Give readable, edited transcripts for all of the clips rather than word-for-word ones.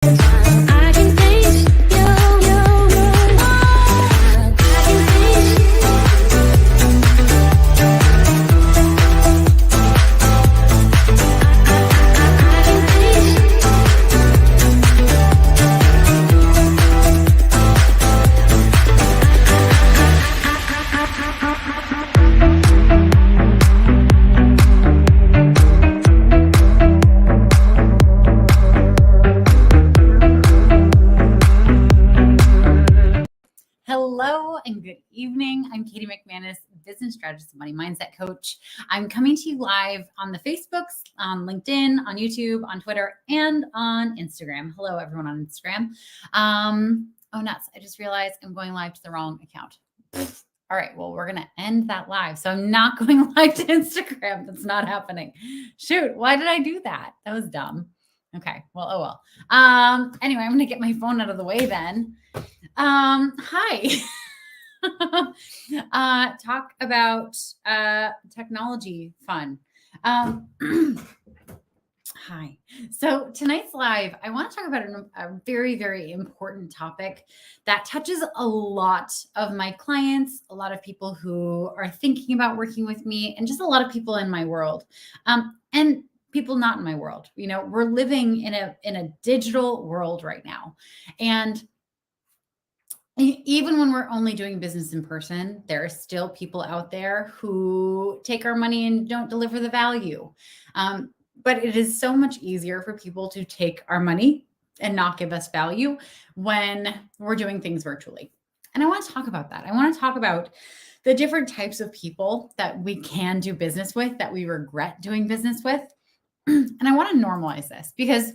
I can face you. I can face Hello and good evening. I'm Katie McManus, business strategist and money mindset coach. I'm coming to you live on the Facebooks, on LinkedIn, on YouTube, on Twitter, and on Instagram. Hello, everyone on Instagram. Oh, nuts. I just realized I'm going live to the wrong account. All right, well, we're going to end that live. So I'm not going live to Instagram. That's not happening. Shoot, why did I do that? That was dumb. Okay, well, oh well. Anyway, I'm going to get my phone out of the way then. Hi. Talk about technology fun. Hi. So tonight's live, I want to talk about a very, very important topic that touches a lot of my clients, a lot of people who are thinking about working with me, and just a lot of people in my world. And people not in my world. You know, we're living in a digital world right now. And even when we're only doing business in person, there are still people out there who take our money and don't deliver the value. But it is so much easier for people to take our money and not give us value when we're doing things virtually. And I want to talk about that. I want to talk about the different types of people that we can do business with, that we regret doing business with. And I want to normalize this because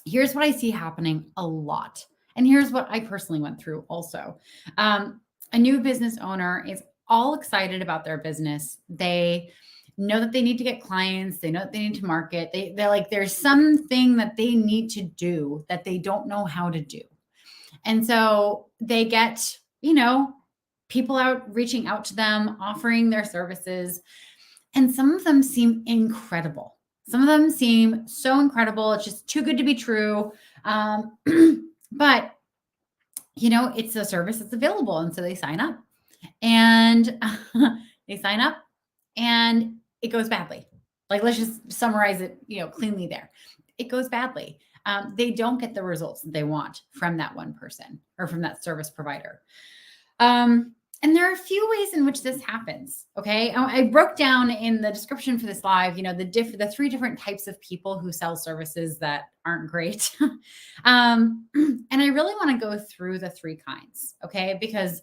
here's what I see happening a lot. And here's what I personally went through also. A new business owner is all excited about their business. They know that they need to get clients. They know that they need to market. They're like, there's something that they need to do that they don't know how to do. And so they get, people out reaching out to them, offering their services. And some of them seem incredible. Some of them seem so incredible. It's just too good to be true. But, it's a service that's available. And so they sign up and and it goes badly. Like, let's just summarize it, cleanly there. It goes badly. They don't get the results that they want from that one person or from that service provider. And there are a few ways in which this happens. Okay. I broke down in the description for this live, the three different types of people who sell services that aren't great. And I really want to go through the three kinds. Okay. Because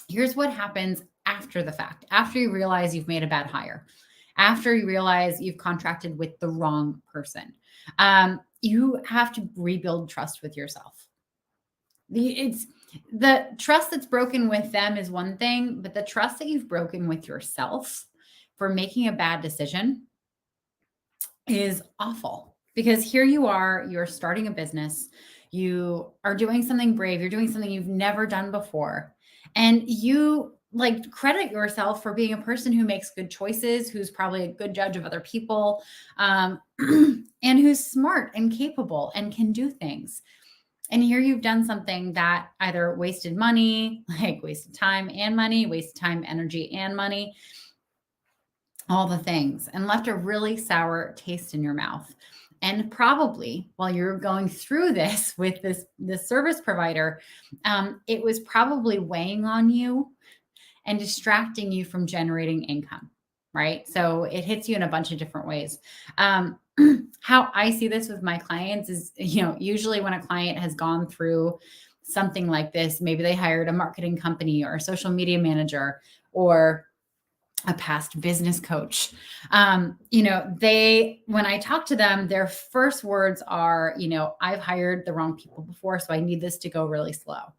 here's what happens after the fact, after you realize you've made a bad hire, after you realize you've contracted with the wrong person. You have to rebuild trust with yourself. The trust that's broken with them is one thing, but the trust that you've broken with yourself for making a bad decision is awful. Because here you are, you're starting a business, you are doing something brave, you're doing something you've never done before, and you credit yourself for being a person who makes good choices, who's probably a good judge of other people, and who's smart and capable and can do things. And here you've done something that either wasted money, wasted time and money, wasted time, energy, and money, all the things, and left a really sour taste in your mouth. And probably while you're going through this with this service provider, it was probably weighing on you and distracting you from generating income, right? So it hits you in a bunch of different ways. How I see this with my clients is, usually when a client has gone through something like this, maybe they hired a marketing company or a social media manager or a past business coach. When I talk to them, their first words are, I've hired the wrong people before, so I need this to go really slow.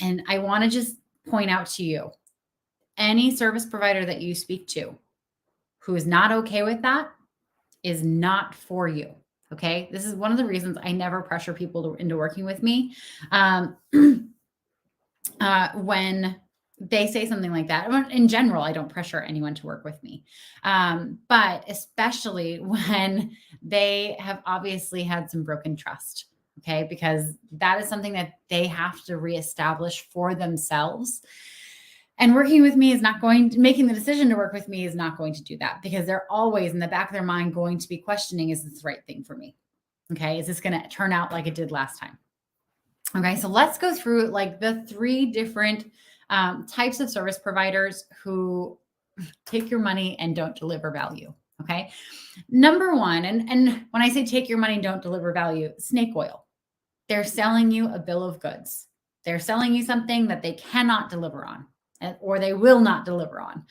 And I want to just point out to you, any service provider that you speak to who is not okay with that is not for you. Okay. This is one of the reasons I never pressure people into working with me. When they say something like that. In general, I don't pressure anyone to work with me. But especially when they have obviously had some broken trust. Okay. Because that is something that they have to reestablish for themselves. And working with me is not going to, making the decision to work with me is not going to do that, because they're always in the back of their mind going to be questioning, is this the right thing for me? Okay. Is this going to turn out like it did last time? Okay. So let's go through like the 3 different types of service providers who take your money and don't deliver value. Okay. Number 1, and when I say take your money and don't deliver value, snake oil. They're selling you a bill of goods. They're selling you something that they cannot deliver on, or they will not deliver on.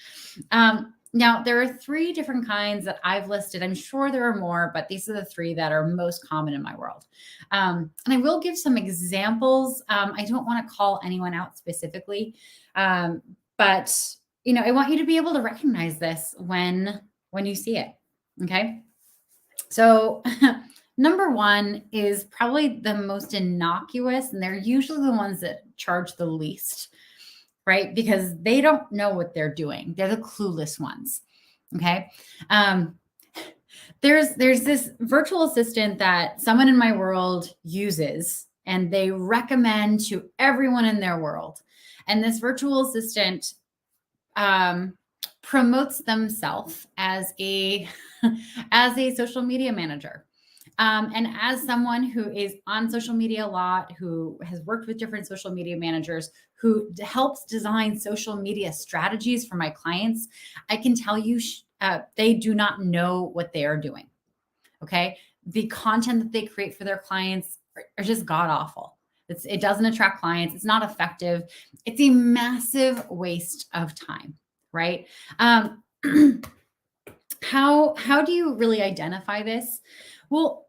Now, there are 3 different kinds that I've listed. I'm sure there are more, but these are the 3 that are most common in my world. And I will give some examples. I don't want to call anyone out specifically, but I want you to be able to recognize this when you see it. Okay. So number 1 is probably the most innocuous, and they're usually the ones that charge the least, right? Because they don't know what they're doing. They're the clueless ones. Okay. There's this virtual assistant that someone in my world uses, and they recommend to everyone in their world. And this virtual assistant promotes themselves as a social media manager. And as someone who is on social media a lot, who has worked with different social media managers, who helps design social media strategies for my clients, I can tell you they do not know what they are doing. Okay. The content that they create for their clients are just god awful. It doesn't attract clients. It's not effective. It's a massive waste of time, right? How do you really identify this? Well,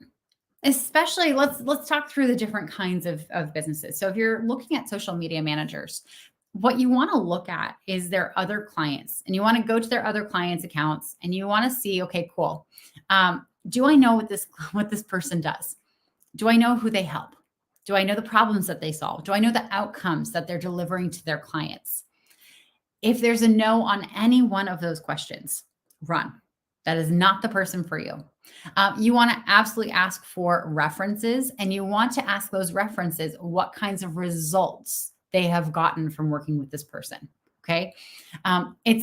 especially let's talk through the different kinds of businesses. So if you're looking at social media managers, what you want to look at is their other clients, and you want to go to their other clients' accounts, and you want to see, okay, cool. Do I know what this person does? Do I know who they help? Do I know the problems that they solve? Do I know the outcomes that they're delivering to their clients? If there's a no on any one of those questions, run. That is not the person for you. You want to absolutely ask for references, and you want to ask those references what kinds of results they have gotten from working with this person. Okay. I'm going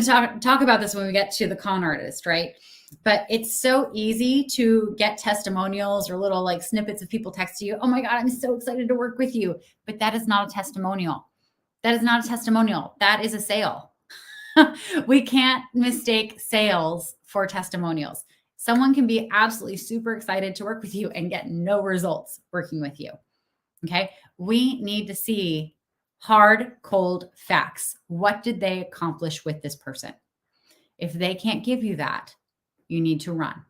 to talk about this when we get to the con artist, right? But it's so easy to get testimonials or little like snippets of people text you. Oh my God, I'm so excited to work with you. But that is not a testimonial. That is not a testimonial. That is a sale. We can't mistake sales for testimonials. Someone can be absolutely super excited to work with you and get no results working with you. Okay. We need to see hard, cold facts. What did they accomplish with this person? If they can't give you that, you need to run.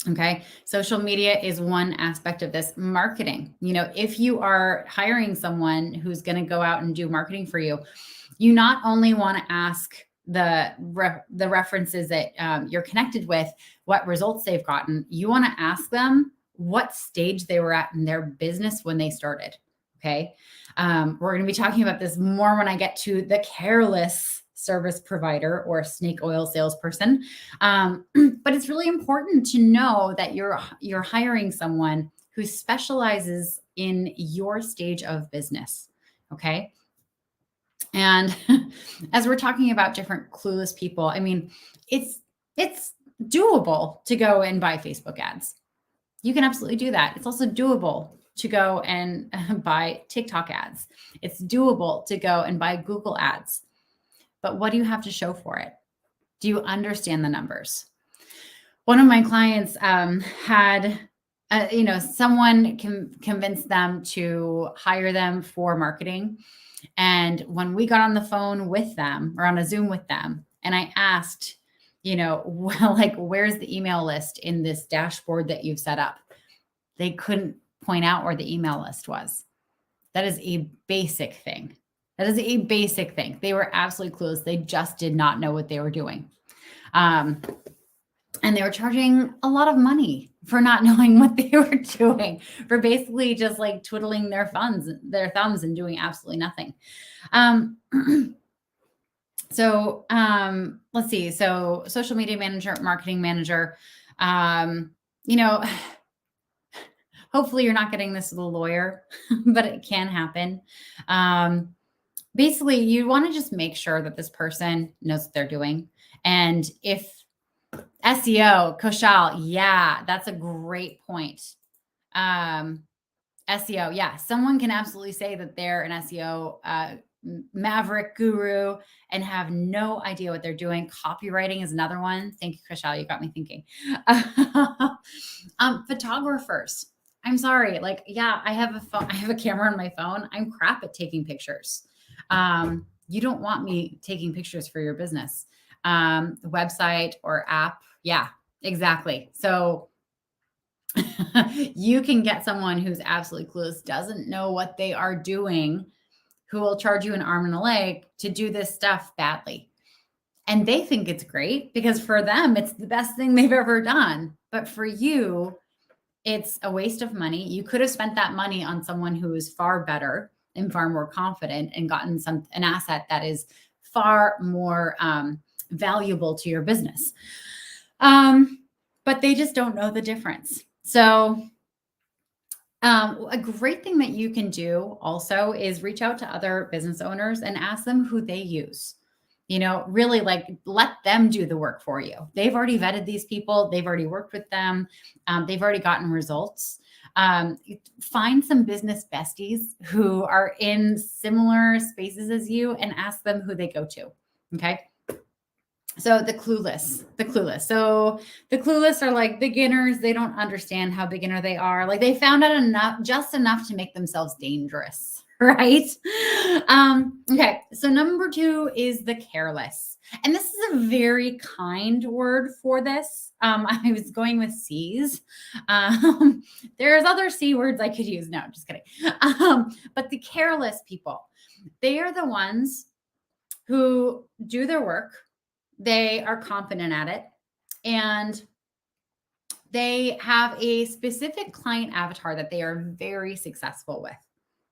Okay. Social media is one aspect of this. Marketing. If you are hiring someone who's going to go out and do marketing for you, you not only want to ask the references that you're connected with, what results they've gotten, you want to ask them what stage they were at in their business when they started. Okay. We're going to be talking about this more when I get to the careless service provider or snake oil salesperson. But it's really important to know that you're hiring someone who specializes in your stage of business. Okay. And as we're talking about different clueless people, I mean, it's doable to go and buy Facebook ads. You can absolutely do that. It's also doable to go and buy TikTok ads. It's doable to go and buy Google ads. But what do you have to show for it? Do you understand the numbers? One of my clients had, someone convinced them to hire them for marketing. And when we got on the phone with them or on a Zoom with them, and I asked, where's the email list in this dashboard that you've set up? They couldn't point out where the email list was. That is a basic thing. They were absolutely clueless. They just did not know what they were doing. And they were charging a lot of money for not knowing what they were doing, for basically just like twiddling their thumbs and doing absolutely nothing. Um, let's see. So social media manager, marketing manager, um, you know, hopefully you're not getting this with a lawyer, but it can happen. Um, basically, you want to just make sure that this person knows what they're doing. And if SEO, Koshal, yeah, that's a great point. Um, SEO, yeah, someone can absolutely say that they're an SEO maverick guru and have no idea what they're doing. Copywriting is another one. Thank you, Koshal. You got me thinking. Photographers. I'm sorry. Like, yeah, I have a phone. I have a camera on my phone. I'm crap at taking pictures. You don't want me taking pictures for your business. Website or app. Yeah, exactly. So you can get someone who's absolutely clueless, doesn't know what they are doing, who will charge you an arm and a leg to do this stuff badly. And they think it's great because for them, it's the best thing they've ever done. But for you, it's a waste of money. You could have spent that money on someone who is far better and far more confident and gotten an asset that is far more valuable to your business. But they just don't know the difference. So a great thing that you can do also is reach out to other business owners and ask them who they use. Really like let them do the work for you. They've already vetted these people, they've already worked with them, they've already gotten results. Find some business besties who are in similar spaces as you and ask them who they go to. Okay. So the clueless. So the clueless are like beginners. They don't understand how beginner they are. Like they found out just enough to make themselves dangerous, right? Okay. So number 2 is the careless. And this is a very kind word for this. I was going with C's. There's other C words I could use. No, just kidding. But the careless people, they are the ones who do their work. They are confident at it, and they have a specific client avatar that they are very successful with,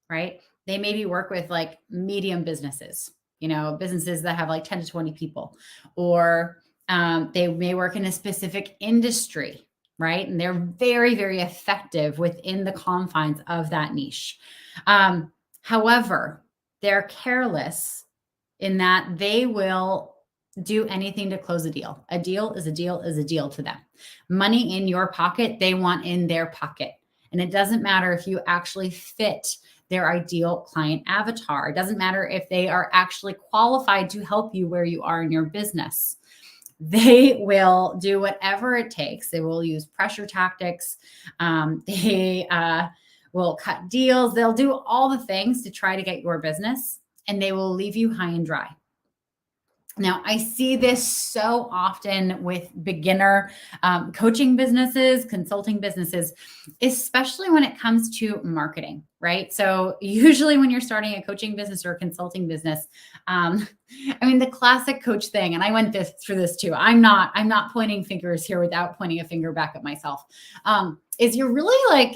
right? They maybe work with like medium businesses, businesses that have like 10 to 20 people, or they may work in a specific industry, right? And they're very, very effective within the confines of that niche. However, they're careless in that they will do anything to close a deal. A deal is a deal is a deal to them. Money in your pocket, they want in their pocket. And it doesn't matter if you actually fit their ideal client avatar. It doesn't matter if they are actually qualified to help you where you are in your business. They will do whatever it takes. They will use pressure tactics. They will cut deals. They'll do all the things to try to get your business, and they will leave you high and dry. Now, I see this so often with beginner coaching businesses, consulting businesses, especially when it comes to marketing, right? So usually when you're starting a coaching business or a consulting business, the classic coach thing, and I went through this too. I'm not pointing fingers here without pointing a finger back at myself, is you're really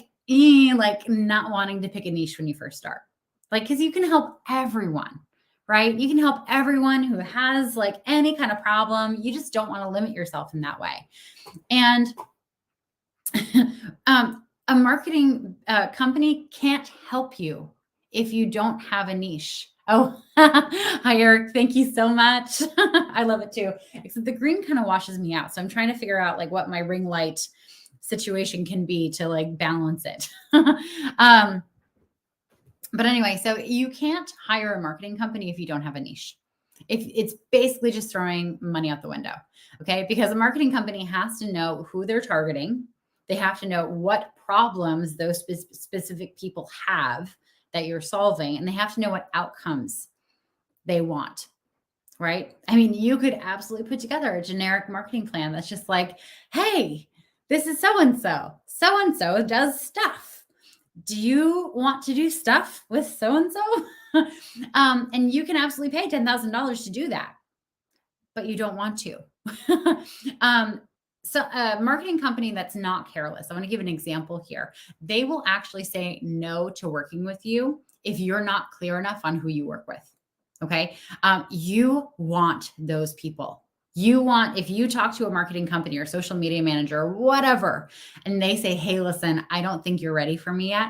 like not wanting to pick a niche when you first start. Because you can help everyone. Right? You can help everyone who has like any kind of problem. You just don't want to limit yourself in that way. And a marketing company can't help you if you don't have a niche. Oh, hi, Eric. Thank you so much. I love it too. Except the green kind of washes me out. So I'm trying to figure out like what my ring light situation can be to like balance it. But anyway, so you can't hire a marketing company if you don't have a niche. If it's basically just throwing money out the window, okay? Because a marketing company has to know who they're targeting. They have to know what problems those specific people have that you're solving, and they have to know what outcomes they want, right? You could absolutely put together a generic marketing plan that's just like, hey, this is so-and-so. So-and-so does stuff. Do you want to do stuff with so-and-so? And you can absolutely pay $10,000 to do that, but you don't want to. So a marketing company that's not careless, I want to give an example here. They will actually say no to working with you if you're not clear enough on who you work with. Okay. You want those people. You want, if you talk to a marketing company or social media manager or whatever, and they say, hey, listen, I don't think you're ready for me yet.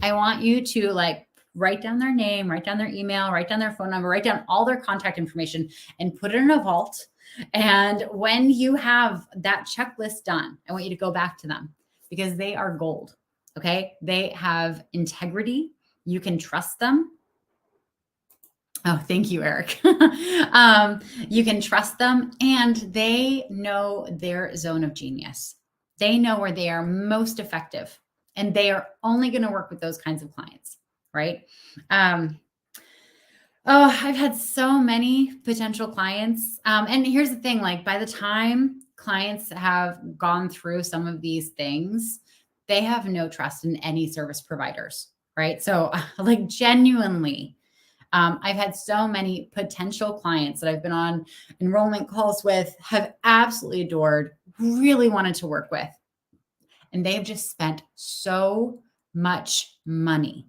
I want you to like write down their name, write down their email, write down their phone number, write down all their contact information and put it in a vault. And when you have that checklist done, I want you to go back to them because they are gold. Okay. They have integrity. You can trust them. Oh, thank you, Eric. You can trust them and they know their zone of genius. They know where they are most effective and they are only going to work with those kinds of clients, right? Oh, I've had so many potential clients. And here's the thing, like by the time clients have gone through some of these things, they have no trust in any service providers, right? So like genuinely, I've had so many potential clients that I've been on enrollment calls with, have absolutely adored, really wanted to work with. And they've just spent so much money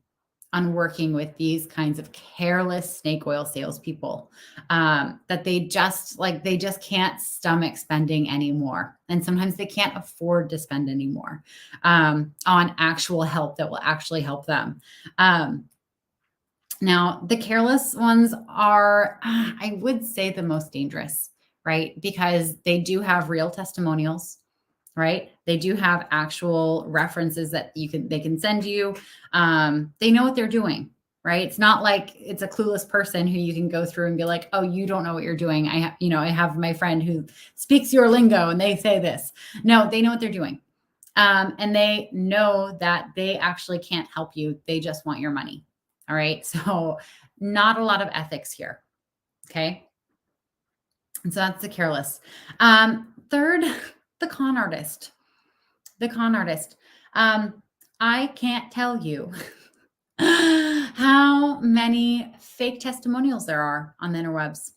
on working with these kinds of careless snake oil salespeople that they just can't stomach spending anymore. And sometimes they can't afford to spend anymore on actual help that will actually help them. Now, the careless ones are, I would say, the most dangerous, right? Because they do have real testimonials, right? They do have actual references that they can send you. They know what they're doing, right? It's not like it's a clueless person who you can go through and be like, oh, you don't know what you're doing. I have my friend who speaks your lingo and they say this. No, they know what they're doing. And they know that they actually can't help you. They just want your money. All right. So not a lot of ethics here. Okay. And so that's the careless. Third, the con artist. The con artist. I can't tell you how many fake testimonials there are on the interwebs.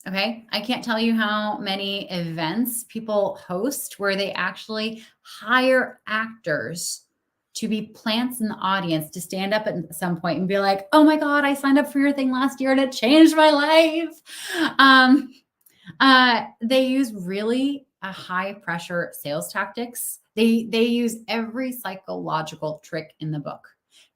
Okay. I can't tell you how many events people host where they actually hire actors to be plants in the audience to stand up at some point and be like, oh my God, I signed up for your thing last year and it changed my life. They use really high pressure sales tactics. They use every psychological trick in the book,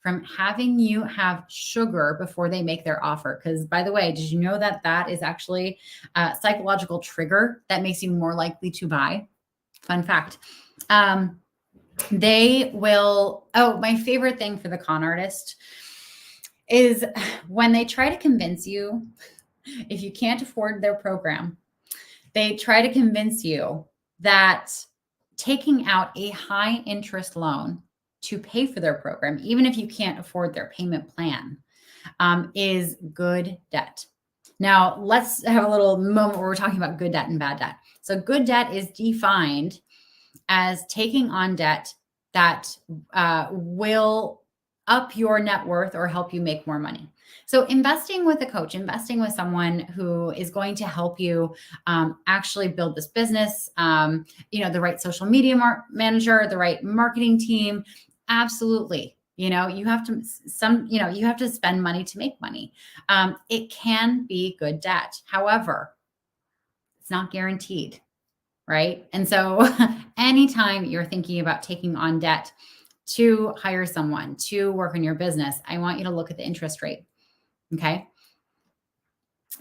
from having you have sugar before they make their offer. Because by the way, did you know that that is actually a psychological trigger that makes you more likely to buy? Fun fact. They will, my favorite thing for the con artist is when they try to convince you, if you can't afford their program, they try to convince you that taking out a high interest loan to pay for their program, even if you can't afford their payment plan, is good debt. Now, let's have a little moment where we're talking about good debt and bad debt. So good debt is defined as taking on debt that will up your net worth or help you make more money. So investing with a coach, investing with someone who is going to help you actually build this business, the right social media manager, the right marketing team, absolutely. You have to spend money to make money. It can be good debt. However, it's not guaranteed. Right. And so anytime you're thinking about taking on debt to hire someone to work in your business, I want you to look at the interest rate. Okay.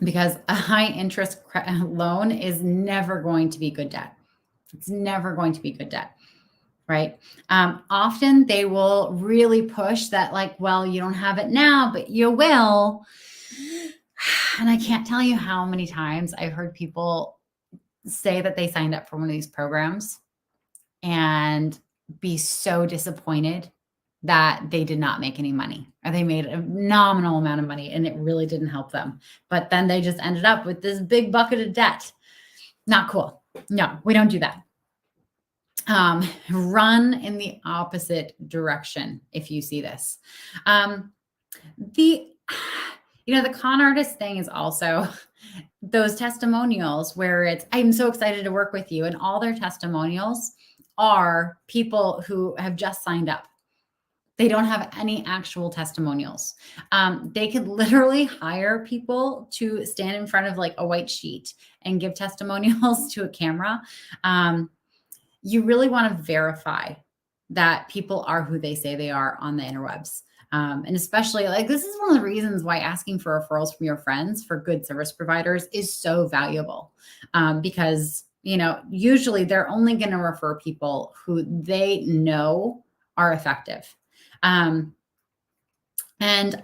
Because a high interest loan is never going to be good debt. It's never going to be good debt. Right. Often they will really push that, like, well, you don't have it now, but you will. And I can't tell you how many times I've heard people say that they signed up for one of these programs and be so disappointed that they did not make any money or they made a nominal amount of money and it really didn't help them. But then they just ended up with this big bucket of debt. Not cool. No, we don't do that. Run in the opposite direction if you see this. The con artist thing is also those testimonials where it's, I'm so excited to work with you. And all their testimonials are people who have just signed up. They don't have any actual testimonials. They could literally hire people to stand in front of like a white sheet and give testimonials to a camera. You really want to verify that people are who they say they are on the interwebs. And especially like this is one of the reasons why asking for referrals from your friends for good service providers is so valuable. Because, usually they're only going to refer people who they know are effective. And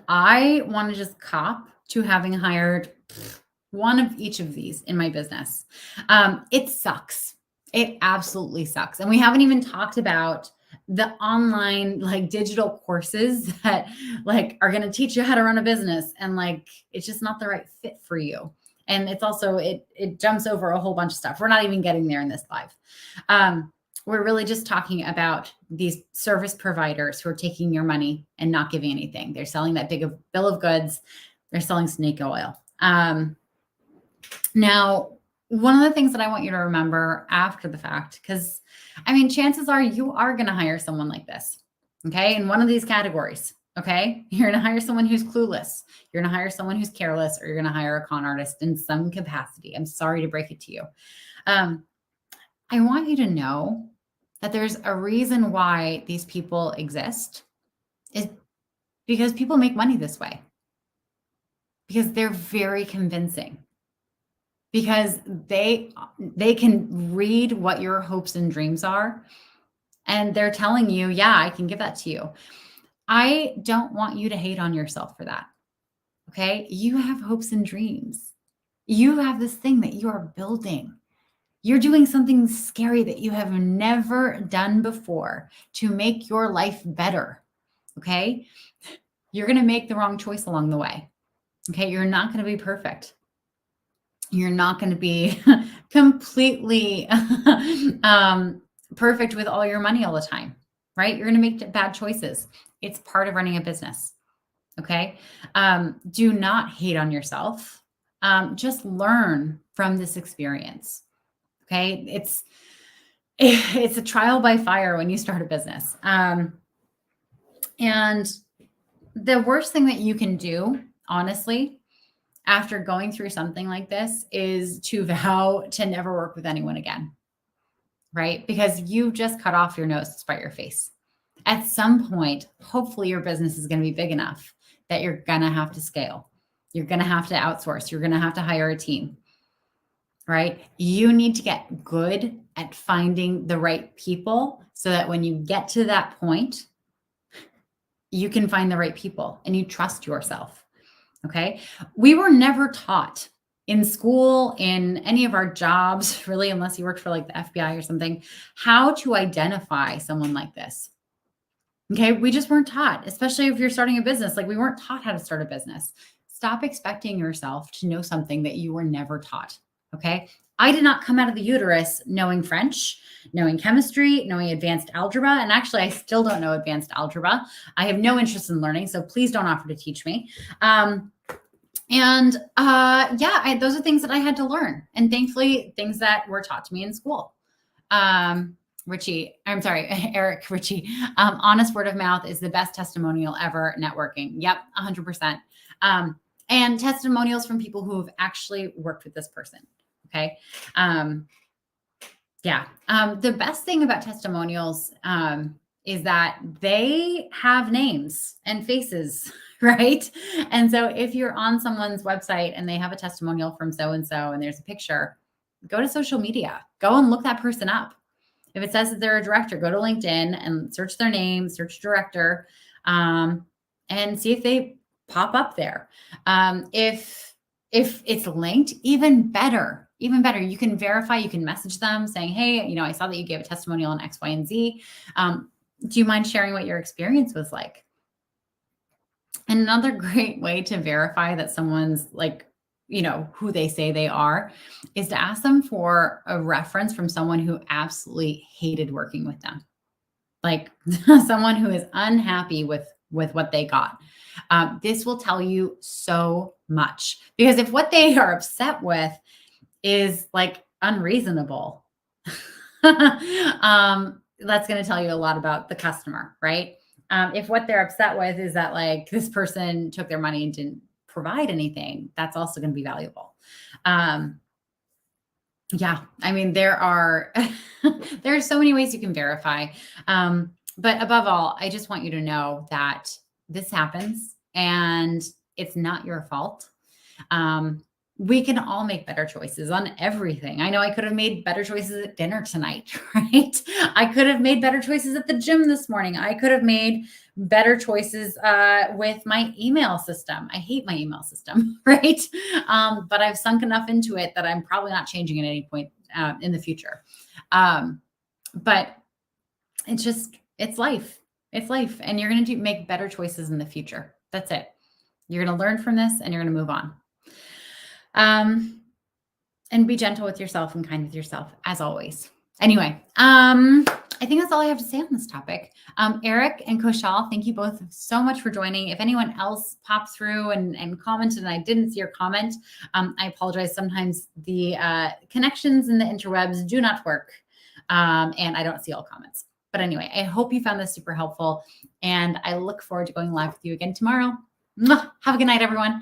I want to just cop to having hired one of each of these in my business. It sucks. It absolutely sucks. And we haven't even talked about the online like digital courses that like are going to teach you how to run a business and like it's just not the right fit for you. And it's also it jumps over a whole bunch of stuff. We're not even getting there in this live. We're really just talking about these service providers who are taking your money and not giving anything. They're selling that big bill of goods. They're selling snake oil. Now, one of the things that I want you to remember after the fact, because chances are you are going to hire someone like this. Okay. In one of these categories. Okay. You're going to hire someone who's clueless. You're going to hire someone who's careless, or you're going to hire a con artist in some capacity. I'm sorry to break it to you. I want you to know that there's a reason why these people exist is because people make money this way, because they're very convincing, because they can read what your hopes and dreams are. And they're telling you, yeah, I can give that to you. I don't want you to hate on yourself for that. Okay. You have hopes and dreams. You have this thing that you are building. You're doing something scary that you have never done before to make your life better. Okay. You're going to make the wrong choice along the way. Okay. You're not going to be perfect. You're not going to be completely perfect with all your money all the time, right? You're going to make bad choices. It's part of running a business. Okay. Do not hate on yourself. Just learn from this experience. Okay. It's a trial by fire when you start a business. And the worst thing that you can do, honestly, after going through something like this is to vow to never work with anyone again, right? Because you just cut off your nose to spite your face. At some point, hopefully your business is going to be big enough that you're going to have to scale. You're going to have to outsource. You're going to have to hire a team, right? You need to get good at finding the right people so that when you get to that point, you can find the right people and you trust yourself. Okay. We were never taught in school, in any of our jobs, really, unless you worked for like the FBI or something, how to identify someone like this. Okay. We just weren't taught, especially if you're starting a business. Like we weren't taught how to start a business. Stop expecting yourself to know something that you were never taught. Okay. I did not come out of the uterus knowing French, knowing chemistry, knowing advanced algebra. And actually, I still don't know advanced algebra. I have no interest in learning, so please don't offer to teach me. Those are things that I had to learn. And thankfully, things that were taught to me in school. Eric Ritchie, honest word of mouth is the best testimonial ever. Networking. Yep. 100%. And testimonials from people who have actually worked with this person. Okay. The best thing about testimonials is that they have names and faces, right? And so if you're on someone's website and they have a testimonial from so-and-so and there's a picture, go to social media, go and look that person up. If it says that they're a director, go to LinkedIn and search their name, search director, and see if they pop up there. If it's linked, even better, you can verify, you can message them saying, hey, I saw that you gave a testimonial on X, Y, and Z. Do you mind sharing what your experience was like? And another great way to verify that someone's like, who they say they are is to ask them for a reference from someone who absolutely hated working with them. Like someone who is unhappy with with what they got. This will tell you so much, because if what they are upset with is like unreasonable, that's going to tell you a lot about the customer, right? If what they're upset with is that like this person took their money and didn't provide anything, that's also going to be valuable. Yeah, I mean, there are there are so many ways you can verify. But above all, I just want you to know that this happens and it's not your fault. Um, we can all make better choices on everything. I know I could have made better choices at dinner tonight, right? I could have made better choices at the gym this morning. I could have made better choices with my email system. I hate my email system, right? But I've sunk enough into it that I'm probably not changing at any point in the future. But it's just, it's life. It's life. And you're going to make better choices in the future. That's it. You're going to learn from this and you're going to move on. And be gentle with yourself and kind with yourself as always. Anyway, I think that's all I have to say on this topic. Eric and Koshal, thank you both so much for joining. If anyone else popped through and commented and I didn't see your comment, I apologize. Sometimes the connections in the interwebs do not work, and I don't see all comments. But anyway, I hope you found this super helpful, and I look forward to going live with you again tomorrow. Mwah! Have a good night, everyone.